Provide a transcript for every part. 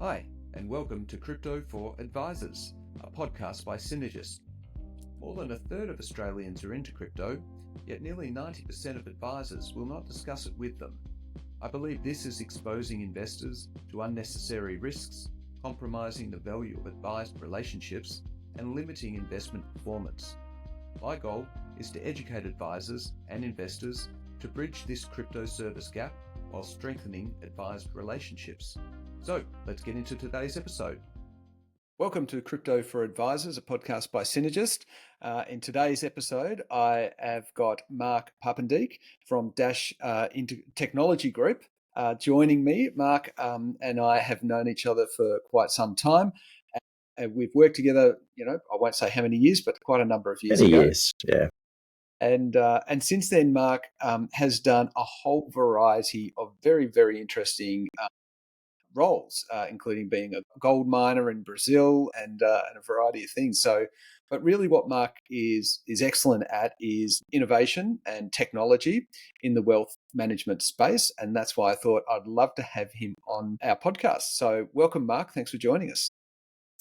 Hi, and welcome to Crypto for Advisors, a podcast by Synergist. More than a third of Australians are into crypto, yet nearly 90% of advisors will not discuss it with them. I believe this is exposing investors to unnecessary risks, compromising the value of advised relationships, and limiting investment performance. My goal is to educate advisors and investors to bridge this crypto service gap while strengthening advised relationships. So let's get into today's episode. Welcome to Crypto for Advisors, a podcast by Synergist. In today's episode, I have got Mark Papendieck from Dash Technology Group joining me. Mark and I have known each other for quite some time. And we've worked together, I won't say how many years, but quite a number of years ago. Many years, yeah. And since then, Mark has done a whole variety of very, very interesting roles, including being a gold miner in Brazil and a variety of things. But really what Mark is excellent at is innovation and technology in the wealth management space. And that's why I thought I'd love to have him on our podcast. So welcome, Mark. Thanks for joining us.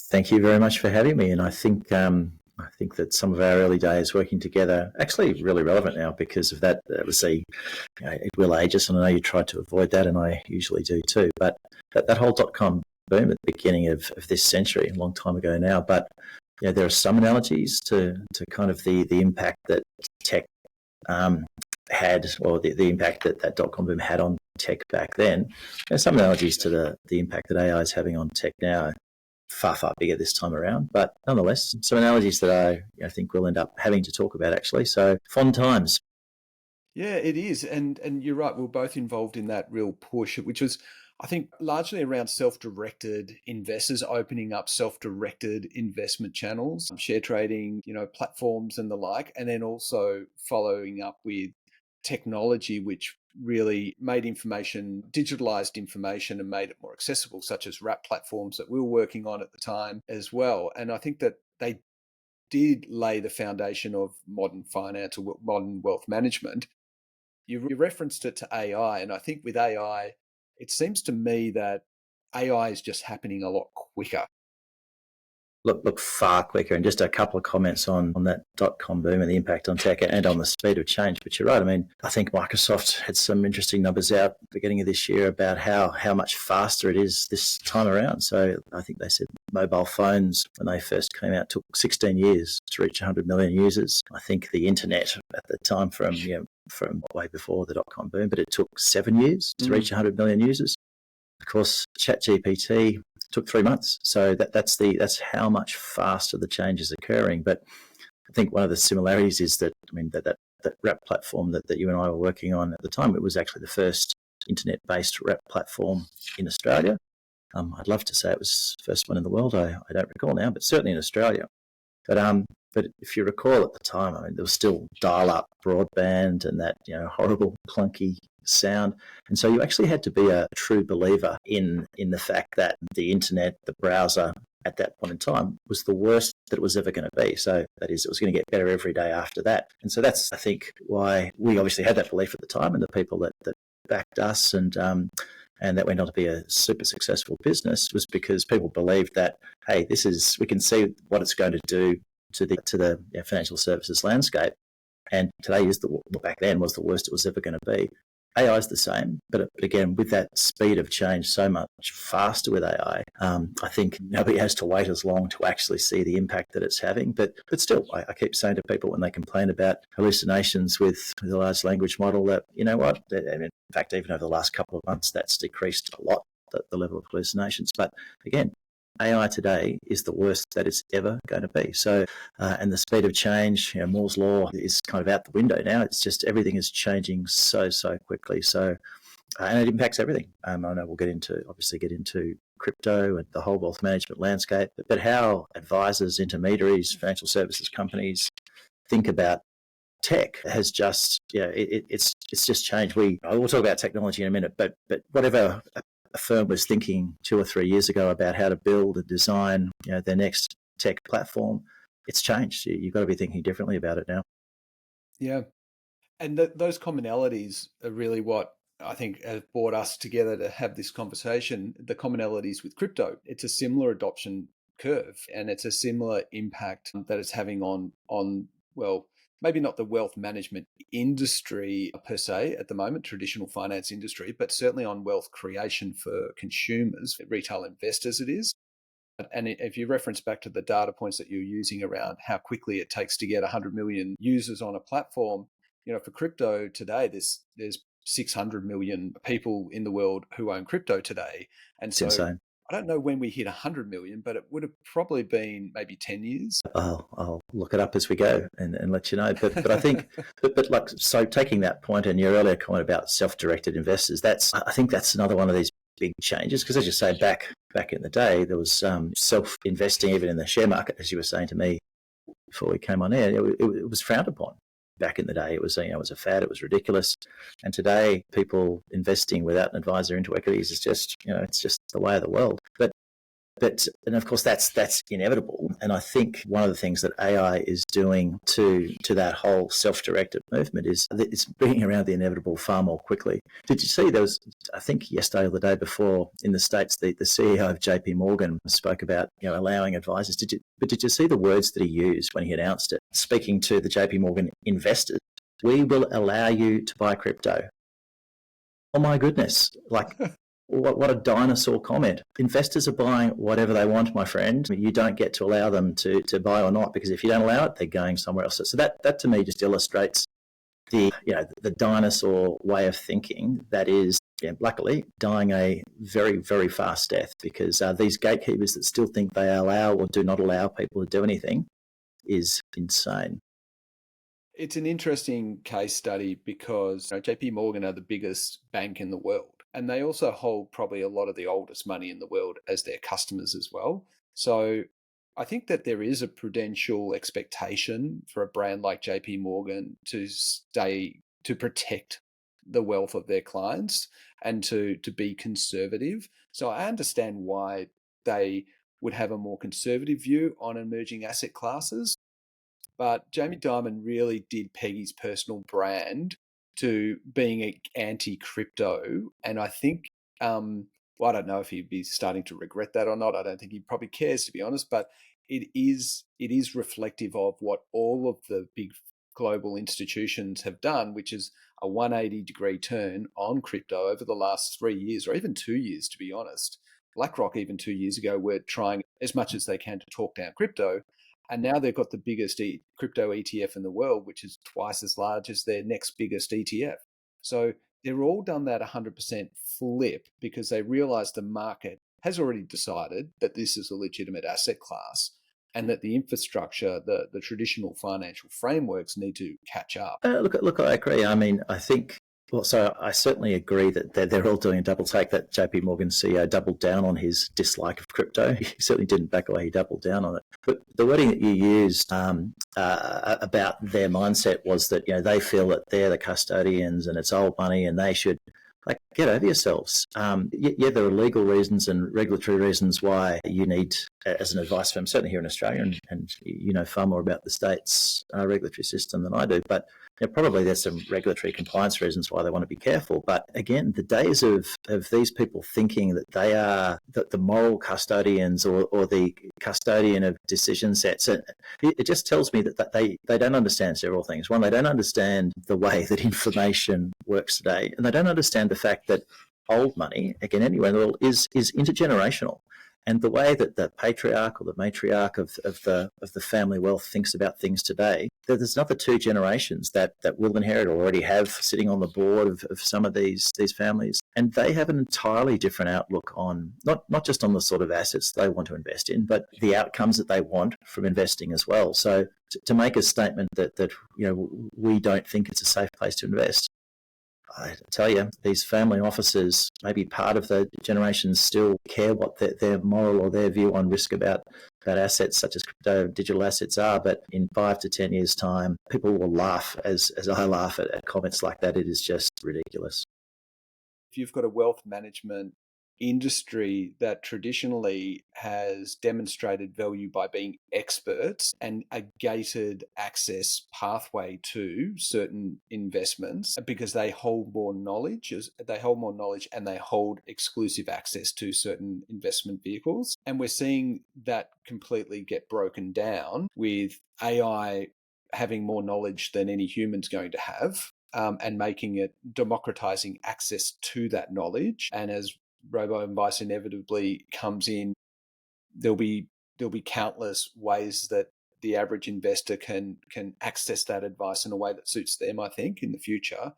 Thank you very much for having me. And I think that some of our early days working together actually really relevant now because of that. Obviously, it will age us, and I know you tried to avoid that, and I usually do too. But that whole .com boom at the beginning of this century, a long time ago now. But there are some analogies to kind of the impact that tech had, or the impact that .com boom had on tech back then. Some analogies to the impact that AI is having on tech now. Far, far bigger this time around. But nonetheless, some analogies that I think we'll end up having to talk about actually. So fun times. Yeah, it is. And you're right, we're both involved in that real push, which was, I think, largely around self-directed investors, opening up self-directed investment channels, share trading, platforms and the like, and then also following up with technology, which really made information, digitalized information and made it more accessible, such as wrap platforms that we were working on at the time as well. And I think that they did lay the foundation of modern finance or modern wealth management. You referenced it to AI, and I think with AI, it seems to me that AI is just happening a lot quicker. Look far quicker. And just a couple of comments on that .com boom and the impact on tech and on the speed of change. But you're right. I mean, I think Microsoft had some interesting numbers out at the beginning of this year about how much faster it is this time around. So I think they said mobile phones, when they first came out, took 16 years to reach 100 million users. I think the internet at the time from way before the .com boom, but it took 7 years to reach 100 million users. Of course, ChatGPT took 3 months. So that's how much faster the change is occurring. But I think one of the similarities is that wrap platform that you and I were working on at the time, it was actually the first internet-based wrap platform in Australia. I'd love to say it was the first one in the world. I don't recall now, but certainly in Australia. But if you recall at the time, there was still dial-up broadband and that horrible clunky sound, and so you actually had to be a true believer in the fact that the internet, the browser at that point in time was the worst that it was ever going to be. So that is, it was going to get better every day after that. And so that's, I think, why we obviously had that belief at the time, and the people that backed us and that went on to be a super successful business was because people believed that, hey, we can see what it's going to do to the financial services landscape. And today back then was the worst it was ever going to be. AI is the same, but again, with that speed of change so much faster with AI, I think nobody has to wait as long to actually see the impact that it's having. But still, I keep saying to people when they complain about hallucinations with the large language model that, what, and in fact, even over the last couple of months, that's decreased a lot, the level of hallucinations. But again, AI today is the worst that it's ever going to be. So, and the speed of change, Moore's law is kind of out the window now. It's just everything is changing so quickly. So, and it impacts everything. I know we'll get into crypto and the whole wealth management landscape, but how advisors, intermediaries, financial services companies think about tech has just, it's just changed. We'll talk about technology in a minute, but whatever a firm was thinking 2 or 3 years ago about how to build and design, their next tech platform, it's changed. You've got to be thinking differently about it now. Yeah. And those commonalities are really what I think have brought us together to have this conversation, the commonalities with crypto. It's a similar adoption curve, and it's a similar impact that it's having on well, maybe not the wealth management industry per se at the moment, traditional finance industry, but certainly on wealth creation for consumers, retail investors it is. And if you reference back to the data points that you're using around how quickly it takes to get 100 million users on a platform, for crypto today, there's 600 million people in the world who own crypto today. And It's so insane. I don't know when we hit 100 million, but it would have probably been maybe 10 years. I'll look it up as we go and let you know. But I think, but like, so taking that point and your earlier comment about self-directed investors, I think that's another one of these big changes, because as you say, back in the day, there was self-investing even in the share market, as you were saying to me before we came on air. It was frowned upon. Back in the day, it was a fad. It was ridiculous. And today, people investing without an advisor into equities is just it's just the way of the world. And of course that's inevitable. And I think one of the things that AI is doing to that whole self-directed movement is that it's bringing around the inevitable far more quickly. Did you see there was, I think yesterday or the day before in the States, the CEO of JP Morgan spoke about allowing advisors. Did you see the words that he used when he announced it? Speaking to the JP Morgan investors, we will allow you to buy crypto. Oh my goodness! Like. What a dinosaur comment. Investors are buying whatever they want, my friend. You don't get to allow them to buy or not, because if you don't allow it, they're going somewhere else. So that to me just illustrates the dinosaur way of thinking that is, luckily, dying a very, very fast death, because these gatekeepers that still think they allow or do not allow people to do anything is insane. It's an interesting case study because JP Morgan are the biggest bank in the world. And they also hold probably a lot of the oldest money in the world as their customers as well. So I think that there is a prudential expectation for a brand like JP Morgan to protect the wealth of their clients and to be conservative. So I understand why they would have a more conservative view on emerging asset classes. But Jamie Dimon really did peg his personal brand to being anti-crypto. And I think, I don't know if he'd be starting to regret that or not. I don't think he probably cares, to be honest, but it is reflective of what all of the big global institutions have done, which is a 180-degree turn on crypto over the last 3 years, or even 2 years, to be honest. BlackRock, even 2 years ago, were trying as much as they can to talk down crypto. And now they've got the biggest crypto ETF in the world, which is twice as large as their next biggest ETF. So they're all done that 100% flip because they realize the market has already decided that this is a legitimate asset class and that the infrastructure, the traditional financial frameworks need to catch up. Look, I agree. I mean, I think, well, so I certainly agree that they're all doing a double take. That JP Morgan CEO doubled down on his dislike of crypto. He certainly didn't back away. He doubled down on it. But the wording that you used about their mindset was that they feel that they're the custodians and it's old money and they should get over yourselves. Yeah, there are legal reasons and regulatory reasons why you need, as an advice firm, certainly here in Australia, and you know far more about the state's regulatory system than I do, but probably there's some regulatory compliance reasons why they want to be careful. But again, the days of these people thinking that they are the moral custodians or the custodian of decision sets, it just tells me that they don't understand several things. One, they don't understand the way that information works today, and they don't understand the fact that old money, again, anywhere in the world, is intergenerational. And the way that the patriarch or the matriarch of the family wealth thinks about things today, there's another 2 generations that will inherit or already have sitting on the board of some of these families. And they have an entirely different outlook on not just on the sort of assets they want to invest in, but the outcomes that they want from investing as well. So to make a statement that we don't think it's a safe place to invest, I tell you, these family offices, maybe part of the generation still care what their moral or their view on risk about assets such as crypto digital assets are. But in 5 to 10 years' time, people will laugh as I laugh at comments like that. It is just ridiculous. If you've got a wealth management industry that traditionally has demonstrated value by being experts and a gated access pathway to certain investments because they hold more knowledge, and they hold exclusive access to certain investment vehicles. And we're seeing that completely get broken down with AI having more knowledge than any human's going to have. And making it democratizing access to that knowledge. And as robo advice inevitably comes in, there'll be countless ways that the average investor can access that advice in a way that suits them, I think, in the future.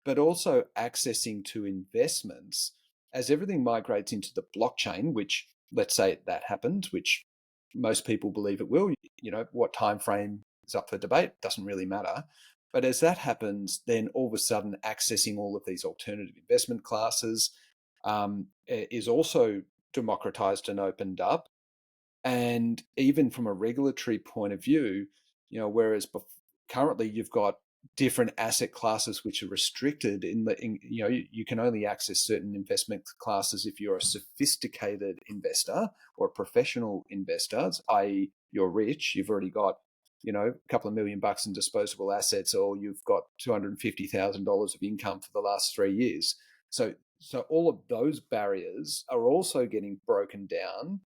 But also accessing to investments as everything migrates into the blockchain, which let's say that happens, which most people believe it will. What time frame is up for debate, doesn't really matter. But as that happens, then all of a sudden accessing all of these alternative investment classes is also democratized and opened up. And even from a regulatory point of view, whereas currently you've got different asset classes which are restricted you can only access certain investment classes if you're a sophisticated investor or a professional investor, i.e. you're rich, you've already got a couple of $1 million in disposable assets, or you've got $250,000 of income for the last 3 years. So all of those barriers are also getting broken down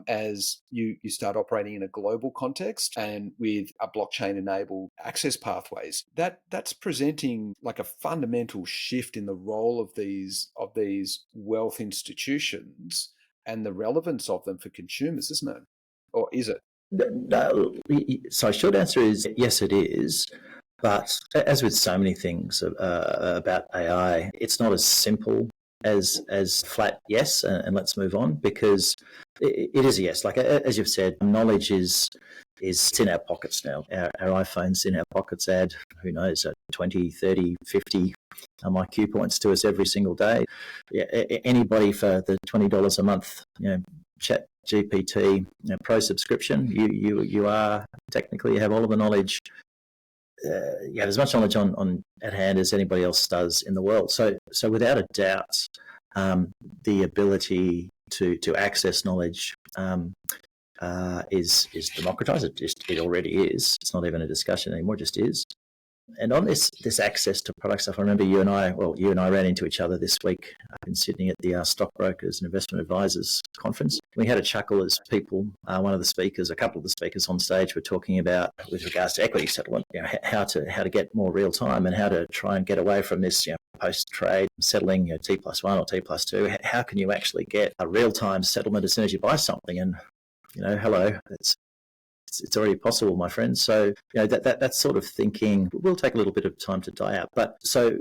as you start operating in a global context and with a blockchain-enabled access pathways. That's presenting like a fundamental shift in the role of these wealth institutions and the relevance of them for consumers, isn't it? Or is it? No, so short answer is yes, it is. But as with so many things about AI, it's not as simple as flat yes and let's move on, because it is a yes. Like as you've said, knowledge is it's in our pockets now. Our iPhones in our pockets add, who knows, 20, 30, 50 IQ points to us every single day. Yeah, anybody for the $20 a month, Chat GPT Pro subscription, you are technically, you have all of the knowledge. You have as much knowledge on at hand as anybody else does in the world. So without a doubt, the ability to access knowledge is democratized. It already is. It's not even a discussion anymore. It just is. And on this access to product stuff, I remember you and I ran into each other this week up in Sydney at the Stockbrokers and Investment Advisors Conference. We had a chuckle as people, a couple of the speakers on stage were talking about, with regards to equity settlement, how to get more real time and how to try and get away from this, post-trade settling, T+1 or T+2. How can you actually get a real-time settlement as soon as you buy something? And, hello, it's already possible, my friend. So that sort of thinking will take a little bit of time to die out. But so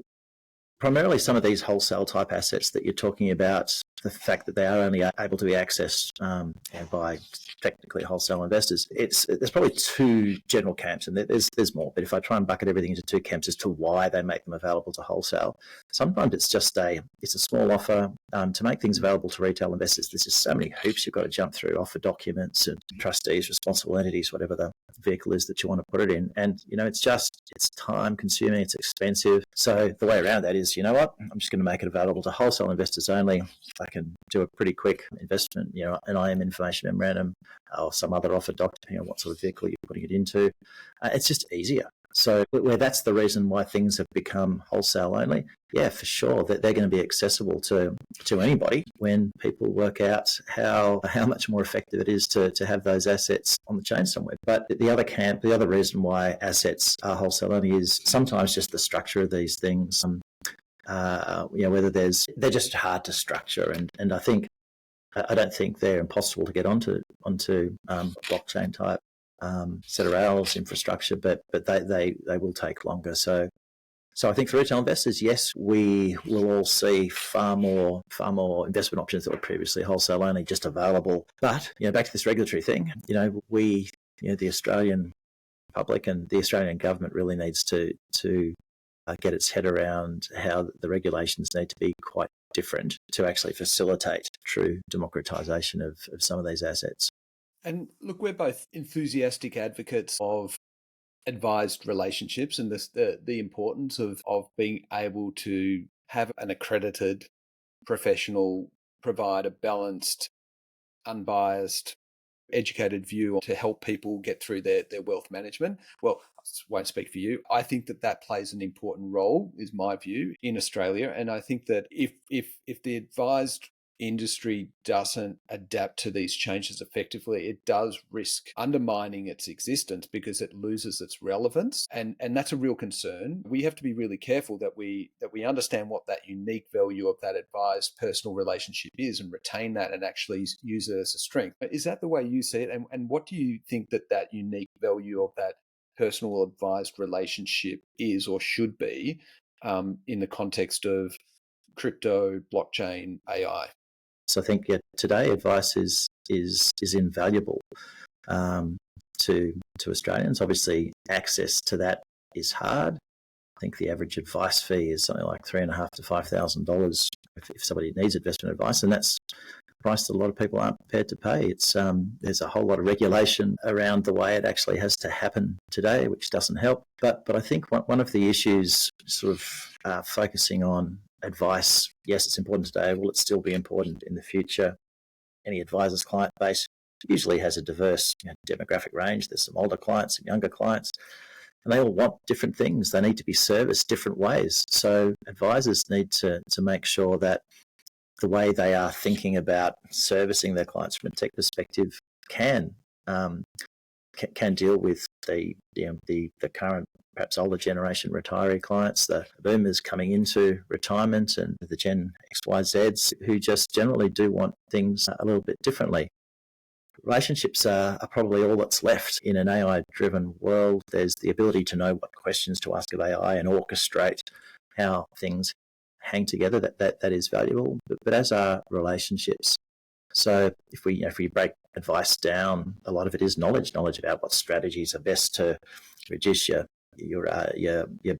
primarily some of these wholesale type assets that you're talking about, the fact that they are only able to be accessed by technically wholesale investors, there's probably two general camps, and there's more. But if I try and bucket everything into two camps as to why they make them available to wholesale, sometimes it's just a small offer to make things available to retail investors. There's just so many hoops you've got to jump through, offer documents and trustees, responsible entities, whatever the vehicle is that you want to put it in. And it's time consuming, it's expensive. So the way around that is, I'm just going to make it available to wholesale investors only. I can do a pretty quick investment, an IM information memorandum or some other offer doc, depending on what sort of vehicle you're putting it into. It's just easier. So where that's the reason why things have become wholesale only, yeah, for sure, that they're going to be accessible to anybody when people work out how much more effective it is to have those assets on the chain somewhere. But the other reason why assets are wholesale only is sometimes just the structure of these things. Whether they're just hard to structure, and I don't think they're impossible to get onto blockchain type set of rails infrastructure, but they will take longer. So I think for retail investors, yes, we will all see far more investment options that were previously wholesale only just available. But back to this regulatory thing, the Australian public and the Australian government really needs to get its head around how the regulations need to be quite different to actually facilitate true democratisation of some of these assets. And look, we're both enthusiastic advocates of advised relationships and the importance of being able to have an accredited professional provide a balanced, unbiased, educated view to help people get through their wealth management. Well, I won't speak for you. I think that plays an important role, is my view, in Australia. And I think that if the advised industry doesn't adapt to these changes effectively, it does risk undermining its existence because it loses its relevance. And that's a real concern. We have to be really careful that we understand what that unique value of that advised personal relationship is and retain that and actually use it as a strength. Is that the way you see it? And what do you think that unique value of that personal advised relationship is or should be in the context of crypto, blockchain, AI? So I think today advice is invaluable to Australians. Obviously, access to that is hard. I think the average advice fee is something like $3,500 to $5,000 if somebody needs investment advice, and that's a price that a lot of people aren't prepared to pay. It's there's a whole lot of regulation around the way it actually has to happen today, which doesn't help. But I think one of the issues, sort of focusing on advice, yes, it's important today. Will it still be important in the future? Any advisor's client base usually has a diverse demographic range. There's some older clients, some younger clients, and they all want different things. They need to be serviced different ways. So advisors need to make sure that the way they are thinking about servicing their clients from a tech perspective can deal with the current, perhaps older generation retiree clients, the boomers coming into retirement, and the Gen X, Y, Zs who just generally do want things a little bit differently. Relationships are probably all that's left in an AI-driven world. There's the ability to know what questions to ask of AI and orchestrate how things hang together. That is valuable, but as are relationships. So if we break advice down, a lot of it is knowledge about what strategies are best to reduce your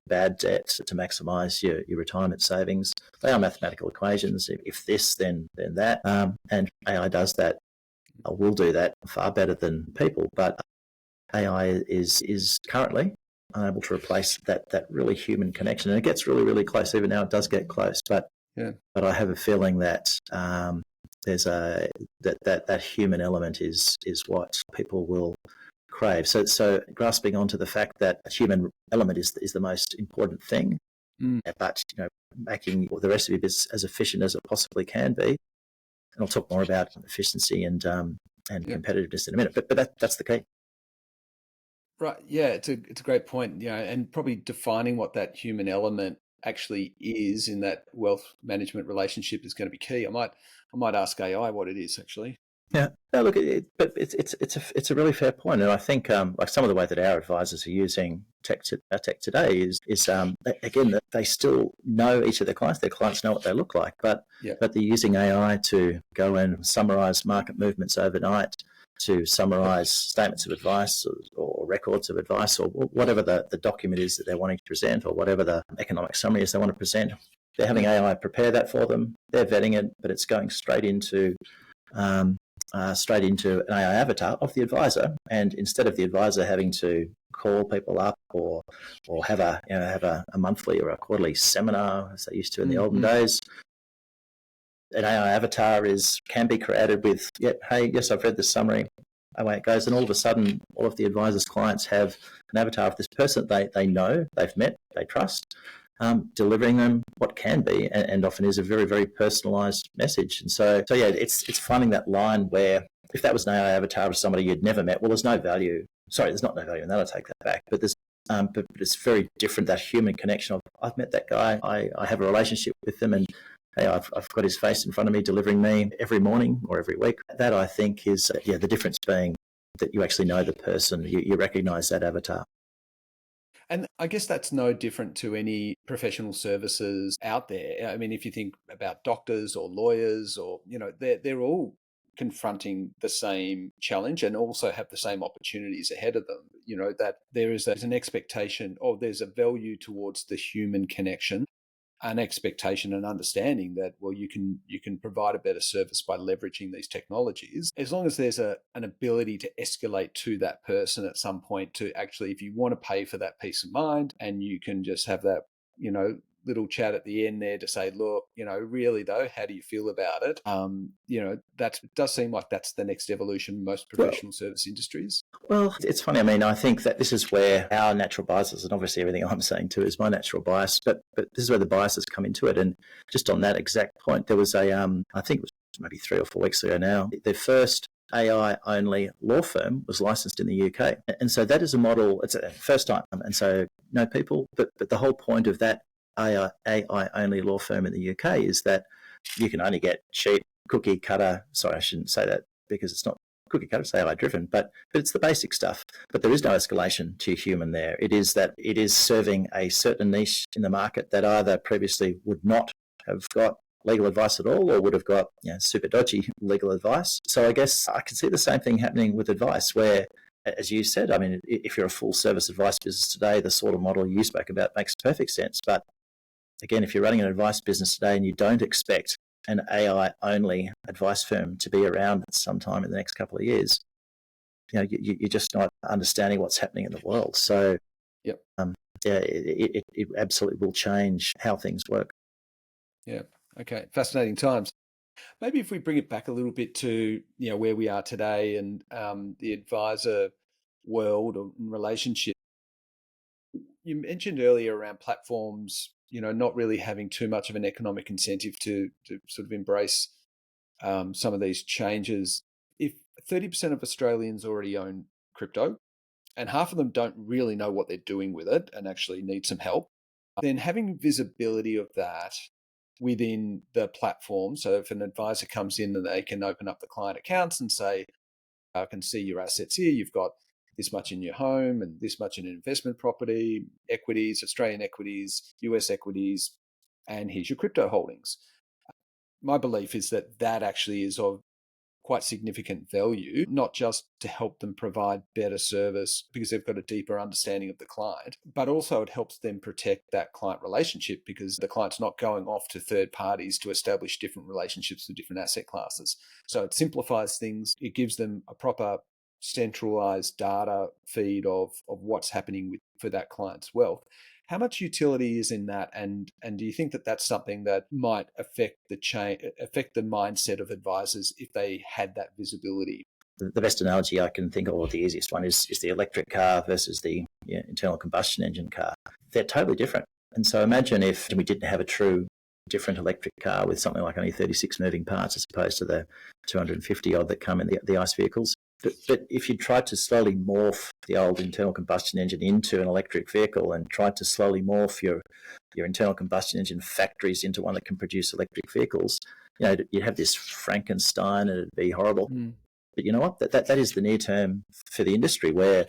bad debt, to maximise your retirement savings. They are mathematical equations. If this, then that, and AI does that. Will do that far better than people. But AI is currently unable to replace that really human connection, and it gets really close. Even now, it does get close. But I have a feeling that there's that human element is what people will crave. So grasping onto the fact that a human element is the most important thing, but making the rest of your business as efficient as it possibly can be. And I'll talk more about efficiency and competitiveness in a minute. But that's the key. Right. Yeah, it's a great point. And probably defining what that human element actually is in that wealth management relationship is going to be key. I might ask AI what it is actually. Yeah. No, look, but it's a really fair point, and I think like some of the way that our advisors are using tech today is again that they still know each of their clients. Their clients know what they look like, but they're using AI to go and summarise market movements overnight, to summarise statements of advice or records of advice, or whatever the document is that they're wanting to present, or whatever the economic summary is they want to present. They're having AI prepare that for them. They're vetting it, but it's going straight into an AI avatar of the advisor, and instead of the advisor having to call people up or have a monthly or a quarterly seminar as they used to in the olden days, an AI avatar can be created with, hey, yes, I've read the summary, away it goes, and all of a sudden, all of the advisor's clients have an avatar of this person they know, they've met, they trust, delivering them what can be and often is a very, very personalised message. And so it's finding that line where if that was an AI avatar of somebody you'd never met, well, there's no value. Sorry, there's not no value in that. I'll take that back. But but it's very different, that human connection of, I've met that guy, I have a relationship with them, and hey, I've got his face in front of me delivering me every morning or every week. That, I think, is the difference being that you actually know the person, you recognise that avatar. And I guess that's no different to any professional services out there. I mean, if you think about doctors or lawyers, or they're all confronting the same challenge and also have the same opportunities ahead of them. That there's an expectation, or there's a value towards the human connection, an expectation and understanding that, well, you can provide a better service by leveraging these technologies, as long as there's an ability to escalate to that person at some point, to actually, if you want to pay for that peace of mind, and you can just have that little chat at the end there to say, look, really though, how do you feel about it? That does seem like that's the next evolution in most professional service industries. Well, it's funny. I mean, I think that this is where our natural biases, and obviously everything I'm saying too is my natural bias, but this is where the biases come into it. And just on that exact point, there was I think it was maybe 3 or 4 weeks ago now, the first AI-only law firm was licensed in the UK. And so that is a model, it's a first time. And so no people, but the whole point of that AI-only law firm in the UK is that you can only get cheap cookie cutter, sorry, I shouldn't say that because it's not cookie cutter, it's AI driven, but it's the basic stuff. But there is no escalation to human there. It is that it is serving a certain niche in the market that either previously would not have got legal advice at all or would have got super dodgy legal advice. So I guess I can see the same thing happening with advice where, as you said, I mean, if you're a full service advice business today, the sort of model you spoke about makes perfect sense. But again, if you're running an advice business today and you don't expect an AI-only advice firm to be around sometime in the next couple of years, you're just not understanding what's happening in the world. So, yep. It absolutely will change how things work. Yeah. Okay. Fascinating times. Maybe if we bring it back a little bit to where we are today and the advisor world or relationship. You mentioned earlier around platforms, not really having too much of an economic incentive to sort of embrace some of these changes. If 30% of Australians already own crypto and half of them don't really know what they're doing with it and actually need some help, then having visibility of that within the platform. So if an advisor comes in and they can open up the client accounts and say, I can see your assets here. You've got this much in your home and this much in investment property, equities, Australian equities, US equities, and here's your crypto holdings. My belief is that that actually is of quite significant value, not just to help them provide better service because they've got a deeper understanding of the client, but also it helps them protect that client relationship because the client's not going off to third parties to establish different relationships with different asset classes. So it simplifies things. It gives them a proper centralized data feed of what's happening for that client's wealth. How much utility is in that, and do you think that that's something that might affect the mindset of advisors if they had that visibility? The best analogy I can think of, or the easiest one, is the electric car versus the internal combustion engine car. They're totally different. And so imagine if we didn't have a true different electric car with something like only 36 moving parts as opposed to the 250 odd that come in the ICE vehicles. But if you tried to slowly morph the old internal combustion engine into an electric vehicle and tried to slowly morph your internal combustion engine factories into one that can produce electric vehicles, you'd have this Frankenstein and it'd be horrible. But you know what? That is the near term for the industry where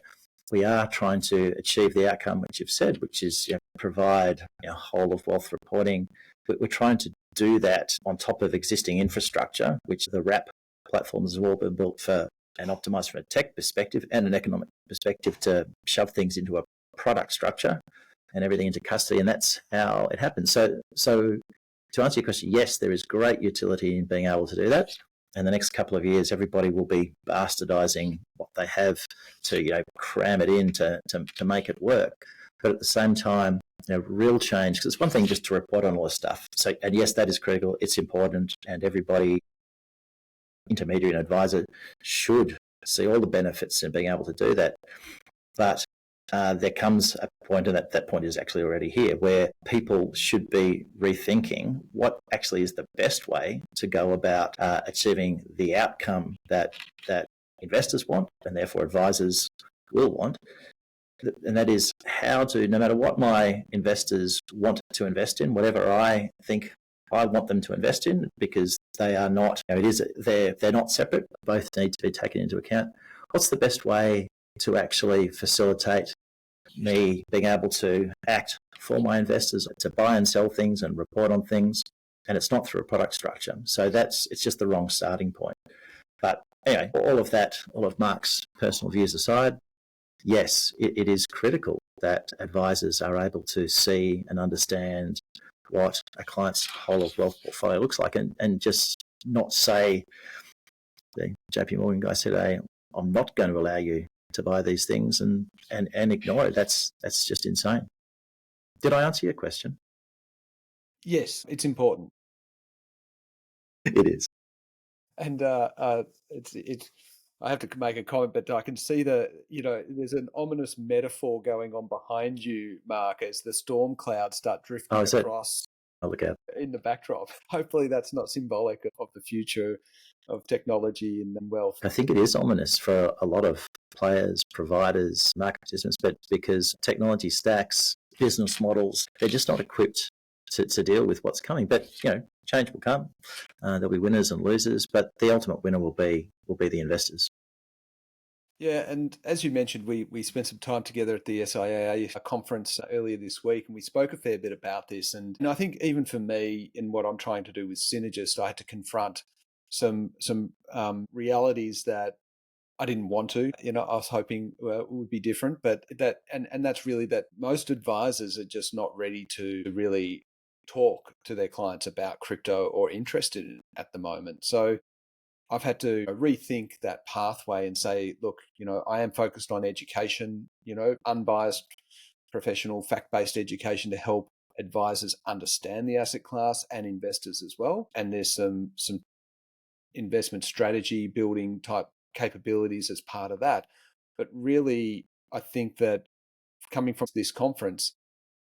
we are trying to achieve the outcome which you've said, which is provide whole of wealth reporting. But we're trying to do that on top of existing infrastructure, which the wrap platforms have all been built for and optimized from a tech perspective and an economic perspective to shove things into a product structure and everything into custody. And that's how it happens. So to answer your question, yes, there is great utility in being able to do that. And the next couple of years, everybody will be bastardizing what they have to, cram it in to make it work. But at the same time, real change, because it's one thing just to report on all this stuff. So, and yes, that is critical. It's important. And everybody, intermediary and advisor, should see all the benefits in being able to do that. But there comes a point, and that point is actually already here, where people should be rethinking what actually is the best way to go about achieving the outcome that investors want, and therefore advisors will want. And that is how to, no matter what my investors want to invest in, whatever I think I want them to invest in, because they are not, they're not separate. Both need to be taken into account. What's the best way to actually facilitate me being able to act for my investors, to buy and sell things and report on things, and it's not through a product structure. So it's just the wrong starting point. But anyway, all of Mark's personal views aside, yes, it is critical that advisors are able to see and understand what a client's whole of wealth portfolio looks like, and just not say, the JP Morgan guy said, hey, I'm not going to allow you to buy these things and ignore it. That's just insane. Did I answer your question? Yes, it's important. It is. And it's. I have to make a comment, but I can see there's an ominous metaphor going on behind you, Mark, as the storm clouds start Oh, drifting is it? across I'll look out. in the backdrop. Hopefully, that's not symbolic of the future of technology and wealth. I think it is ominous for a lot of players, providers, market participants, but because technology stacks, business models, they're just not equipped to deal with what's coming. But change will come. There'll be winners and losers, but the ultimate winner will be the investors. Yeah, and as you mentioned, we spent some time together at the SIAA conference earlier this week, and we spoke a fair bit about this. And I think even for me, in what I'm trying to do with Synergist, I had to confront some realities that I didn't want to. I was hoping it would be different, but that's really that most advisors are just not ready to really talk to their clients about crypto or interested in it at the moment. So I've had to rethink that pathway and say, look, I am focused on education, unbiased, professional, fact-based education to help advisors understand the asset class and investors as well. And there's some investment strategy building type capabilities as part of that. But really, I think that coming from this conference,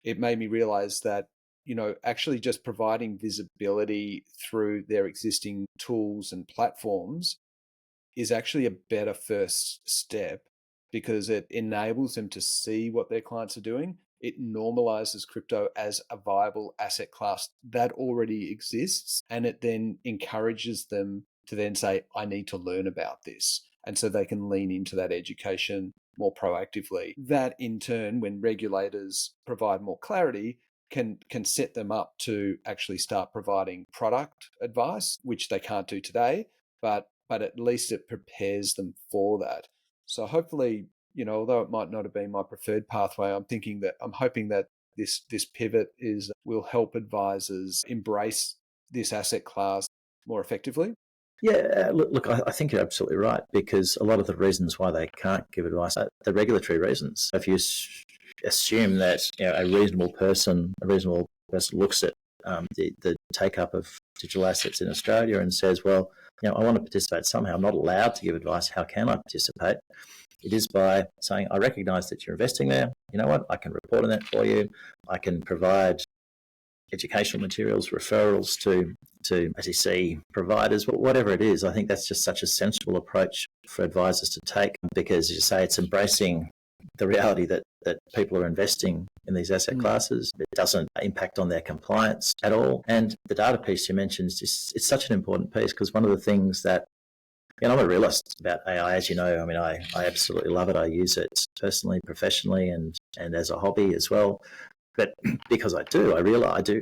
it made me realize that, actually just providing visibility through their existing tools and platforms is actually a better first step because it enables them to see what their clients are doing. It normalizes crypto as a viable asset class that already exists. And it then encourages them to then say, I need to learn about this. And so they can lean into that education more proactively. That in turn, when regulators provide more clarity, can set them up to actually start providing product advice, which they can't do today, but at least it prepares them for that. So hopefully, although it might not have been my preferred pathway, I'm hoping that this pivot will help advisors embrace this asset class more effectively. Yeah, look, I think you're absolutely right because a lot of the reasons why they can't give advice are the regulatory reasons. If you assume that a reasonable person looks at the take up of digital assets in Australia and says, well, I want to participate somehow. I'm not allowed to give advice. How can I participate? It is by saying, I recognise that you're investing there. You know what? I can report on that for you. I can provide educational materials, referrals to SEC providers, whatever it is. I think that's just such a sensible approach for advisors to take because, as you say, it's embracing the reality that people are investing in these asset classes. It doesn't impact on their compliance at all. And the data piece you mentioned it's such an important piece because one of the things that I'm a realist about AI, as you know. I mean, I absolutely love it. I use it personally, professionally, and as a hobby as well. But because I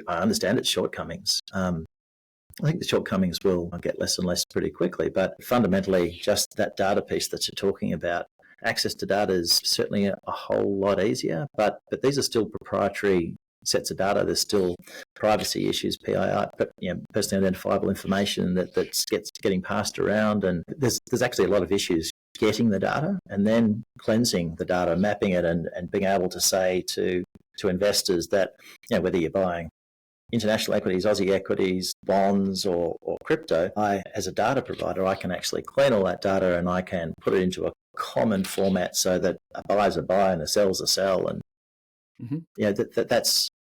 understand its shortcomings. I think the shortcomings will get less and less pretty quickly. But fundamentally, just that data piece that you're talking about, access to data is certainly a whole lot easier. But these are still proprietary sets of data. There's still privacy issues, PII, personally identifiable information that's getting passed around, and there's actually a lot of issues getting the data and then cleansing the data, mapping it, and being able to say to investors that whether you're buying international equities, Aussie equities, bonds, or crypto, as a data provider, I can actually clean all that data and I can put it into a common format so that a buy's a buy and a sell's a sell, and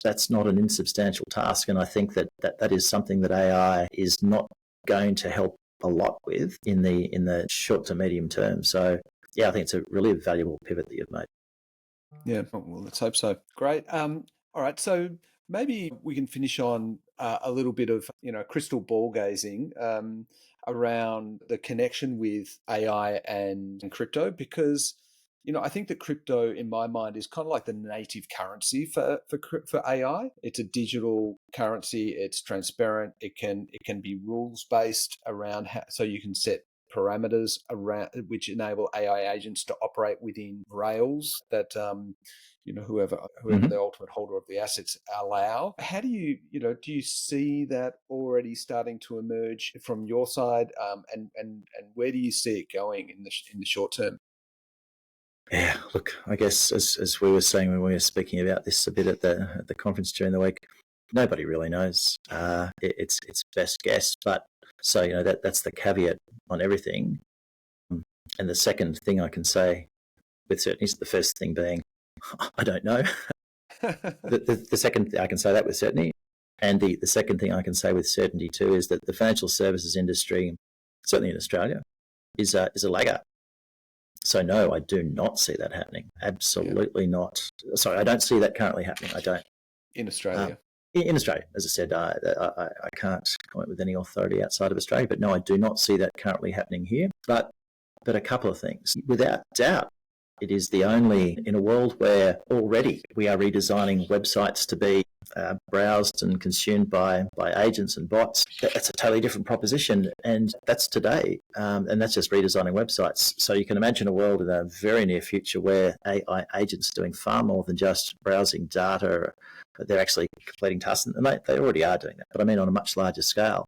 that's not an insubstantial task. And I think that is something that AI is not going to help a lot with in the short to medium term. So I think it's a really valuable pivot that you've made. Yeah, well, let's hope so. Great. All right, so maybe we can finish on a little bit of crystal ball gazing around the connection with AI and crypto, because I think that crypto, in my mind, is kind of like the native currency for AI. It's a digital currency. It's transparent. It can be rules based around so you can set parameters around which enable AI agents to operate within rails that whoever the ultimate holder of the assets allow. How do you do you see that already starting to emerge from your side, and where do you see it going in the short term? Yeah, look, I guess as we were saying when we were speaking about this a bit at the conference during the week, Nobody really knows. It's best guess, but so that's the caveat on everything. And the second thing I can say with certainty is the first thing being I don't know. The second thing I can say that with certainty, and the second thing I can say with certainty too is that the financial services industry, certainly in Australia, is a laggard. So no, I do not see that happening. Absolutely not. Sorry, I don't see that currently happening. I don't. In Australia? In Australia, as I said, I can't comment with any authority outside of Australia, but no, I do not see that currently happening here. But a couple of things. Without doubt, it is the only, in a world where already we are redesigning websites to be browsed and consumed by agents and bots. That's a totally different proposition, and that's today, and that's just redesigning websites. So you can imagine a world in a very near future where AI agents are doing far more than just browsing data, but they're actually completing tasks, and they already are doing that, but I mean on a much larger scale.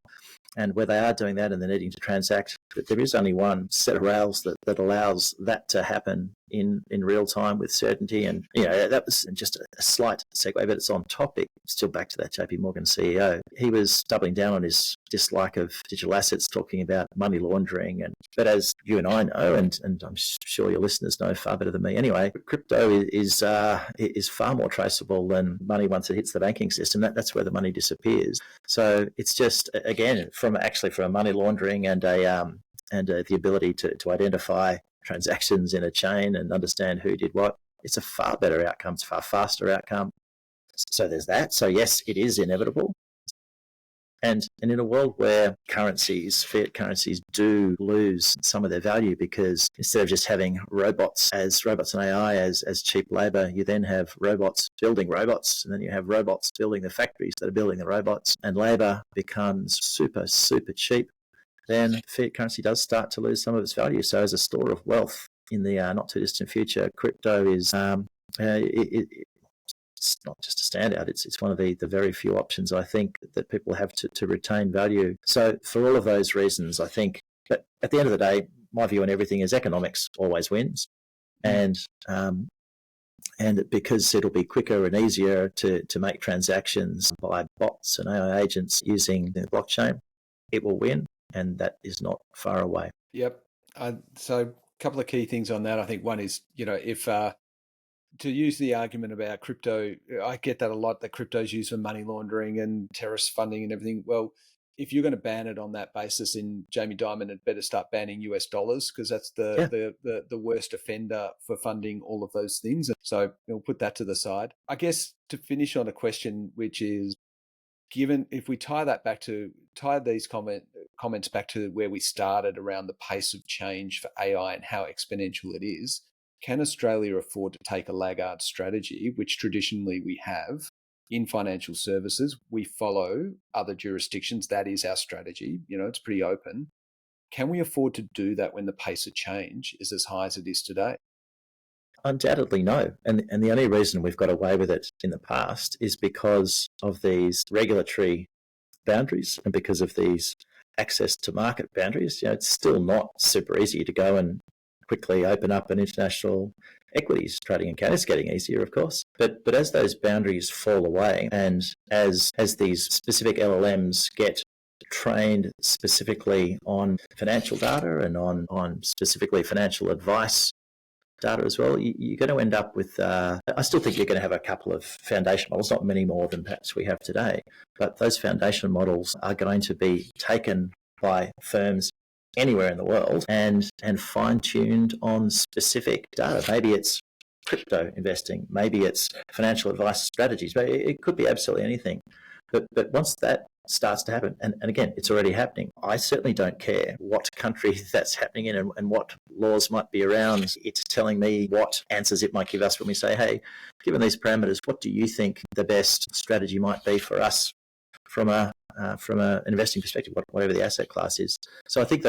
And where they are doing that and they're needing to transact, there is only one set of rails that allows that to happen in real time with certainty. And, that was just a slight segue, but it's on topic. Still back to that JP Morgan CEO. He was doubling down on his dislike of digital assets, talking about money laundering. But as you and I know, and I'm sure your listeners know far better than me anyway, crypto is far more traceable than money once it hits the banking system. That's where the money disappears. So it's just, again, from a money laundering and the ability to identify transactions in a chain and understand who did what, it's a far better outcome. It's a far faster outcome. So there's that. So yes, it is inevitable. And in a world where fiat currencies do lose some of their value, because instead of just having robots and AI as cheap labour, you then have robots building robots, and then you have robots building the factories that are building the robots, and labour becomes super, super cheap, then fiat currency does start to lose some of its value. So as a store of wealth in the not too distant future, crypto is it's not just a standout. It's one of the very few options I think that people have to retain value. So for all of those reasons, I think, but at the end of the day, my view on everything is economics always wins, and because it'll be quicker and easier to make transactions by bots and AI agents using the blockchain, it will win, and that is not far away. Yep. So a couple of key things on that. I think one is, if to use the argument about crypto, I get that a lot, that crypto's used for money laundering and terrorist funding and everything. Well, if you're going to ban it on that basis, in Jamie Dimon had better start banning US dollars, because that's the worst offender for funding all of those things. So we'll put that to the side. I guess to finish on a question, which is, given if we tie these comments back to where we started around the pace of change for AI and how exponential it is, can Australia afford to take a laggard strategy, which traditionally we have in financial services? We follow other jurisdictions. That is our strategy. It's pretty open. Can we afford to do that when the pace of change is as high as it is today? Undoubtedly no. And the only reason we've got away with it in the past is because of these regulatory boundaries and because of these access to market boundaries. It's still not super easy to go and quickly open up an international equities trading account. It's getting easier, of course. But as those boundaries fall away, and as these specific LLMs get trained specifically on financial data and on specifically financial advice data as well, you're going to end up with, I still think you're going to have a couple of foundation models, not many more than perhaps we have today, but those foundation models are going to be taken by firms anywhere in the world and fine-tuned on specific data. Maybe it's crypto investing, maybe it's financial advice strategies, but it could be absolutely anything. But once that starts to happen, and again, it's already happening, I certainly don't care what country that's happening in and what laws might be around. It's telling me what answers it might give us when we say, hey, given these parameters, what do you think the best strategy might be for us from an investing perspective, whatever the asset class is. So I think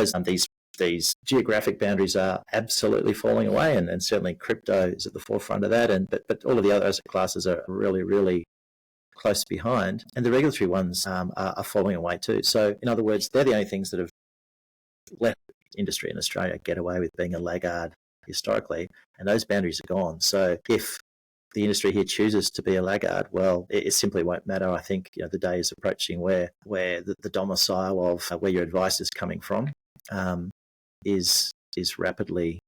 these geographic boundaries are absolutely falling away, and certainly crypto is at the forefront of that. But all of the other asset classes are really, really close behind, and the regulatory ones are falling away too. So in other words, they're the only things that have let industry in Australia get away with being a laggard historically, and those boundaries are gone. So if the industry here chooses to be a laggard, well, it simply won't matter. I think the day is approaching where the domicile of where your advice is coming from is rapidly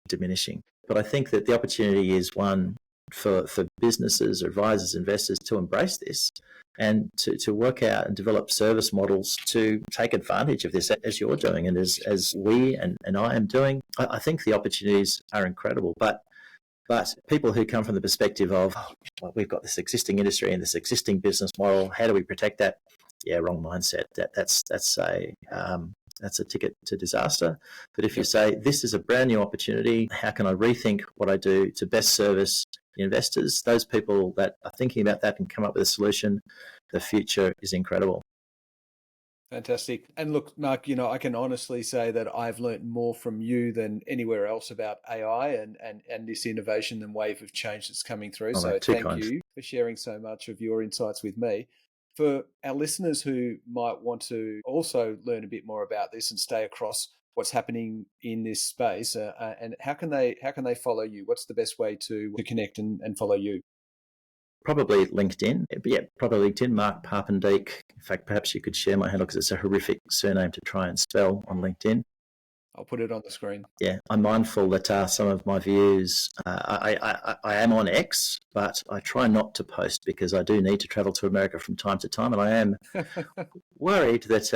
diminishing. But I think that the opportunity is one for businesses, advisors, investors to embrace this and to work out and develop service models to take advantage of this, as you're doing and as we and I am doing. I think the opportunities are incredible. But people who come from the perspective of, well, we've got this existing industry and this existing business model, how do we protect that? Yeah, wrong mindset. That's a ticket to disaster. But if you say, this is a brand new opportunity, how can I rethink what I do to best service investors? Those people that are thinking about that and come up with a solution, the future is incredible. Fantastic. And look, Mark, I can honestly say that I've learnt more from you than anywhere else about AI and this innovation and wave of change that's coming through. Oh, so thank you for sharing so much of your insights with me. For our listeners who might want to also learn a bit more about this and stay across what's happening in this space, and how can they follow you? What's the best way to connect and follow you? Probably LinkedIn. Yeah, probably LinkedIn, Mark Papendieck. In fact, perhaps you could share my handle because it's a horrific surname to try and spell on LinkedIn. I'll put it on the screen. Yeah, I'm mindful that some of my views, I am on X, but I try not to post because I do need to travel to America from time to time, and I am worried that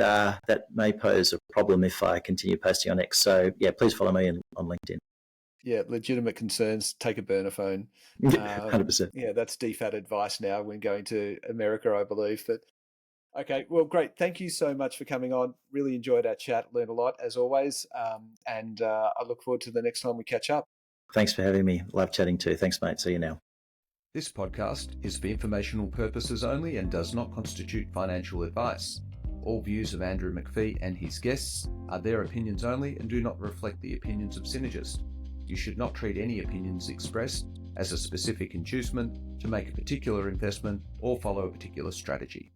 that may pose a problem if I continue posting on X. So yeah, please follow me on LinkedIn. Yeah, legitimate concerns. Take a burner phone. 100%. Yeah, that's DFAT advice now when going to America, I believe. But okay, well, great. Thank you so much for coming on. Really enjoyed our chat. Learned a lot as always, and I look forward to the next time we catch up. Thanks for having me. Love chatting too. Thanks, mate. See you now. This podcast is for informational purposes only and does not constitute financial advice. All views of Andrew McPhee and his guests are their opinions only and do not reflect the opinions of Synergist. You should not treat any opinions expressed as a specific inducement to make a particular investment or follow a particular strategy.